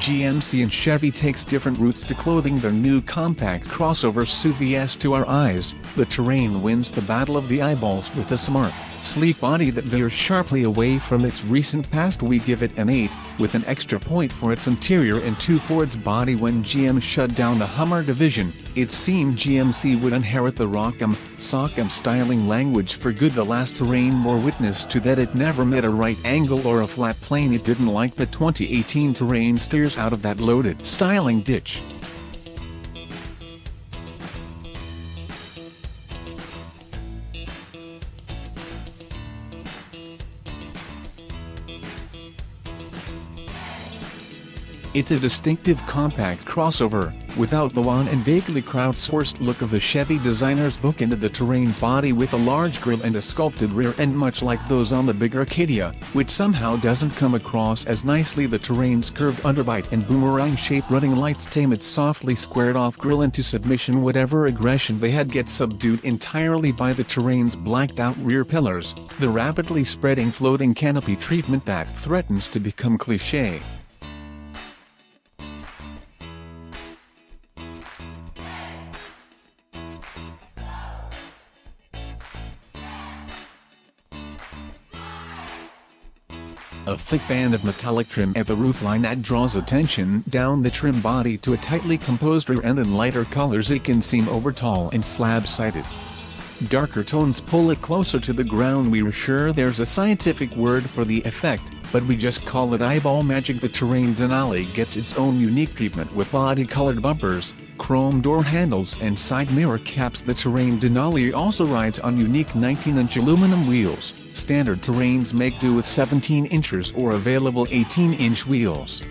GMC and Chevy takes different routes to clothing their new compact crossover SUVs. To our eyes, the Terrain wins the battle of the eyeballs with a smart, sleek body that veers sharply away from its recent past. We give it an 8, with an extra point for its interior and 2 for its body. When GM shut down the Hummer division, it seemed GMC would inherit the rock'em, sock'em styling language for good. The last Terrain bore witness to that. It never met a right angle or a flat plane. It didn't like the 2018 Terrain steers out of that loaded styling ditch. It's a distinctive compact crossover, without the wan and vaguely crowdsourced look of the Chevy designers. Bookended the Terrain's body with a large grille and a sculpted rear end, much like those on the bigger Acadia, which somehow doesn't come across as nicely. The Terrain's curved underbite and boomerang-shaped running lights tame its softly squared-off grille into submission. Whatever aggression they had gets subdued entirely by the Terrain's blacked-out rear pillars, the rapidly spreading floating canopy treatment that threatens to become cliché. A thick band of metallic trim at the roofline that draws attention down the trim body to a tightly composed rear end. In lighter colors it can seem over-tall and slab-sided. Darker tones pull it closer to the ground. We are sure there's a scientific word for the effect, but we just call it eyeball magic. The Terrain Denali gets its own unique treatment with body-colored bumpers, chrome door handles and side mirror caps. The Terrain Denali also rides on unique 19-inch aluminum wheels. Standard Terrains make do with 17 inches or available 18-inch wheels.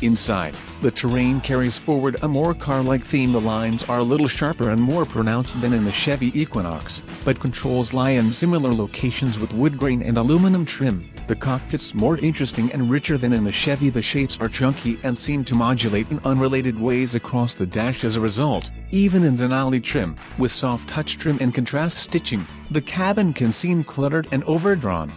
Inside, the Terrain carries forward a more car-like theme. The lines are a little sharper and more pronounced than in the Chevy Equinox, but controls lie in similar locations with wood grain and aluminum trim. The cockpit's more interesting and richer than in the Chevy. The shapes are chunky and seem to modulate in unrelated ways across the dash. As a result, even in Denali trim, with soft touch trim and contrast stitching, the cabin can seem cluttered and overdrawn.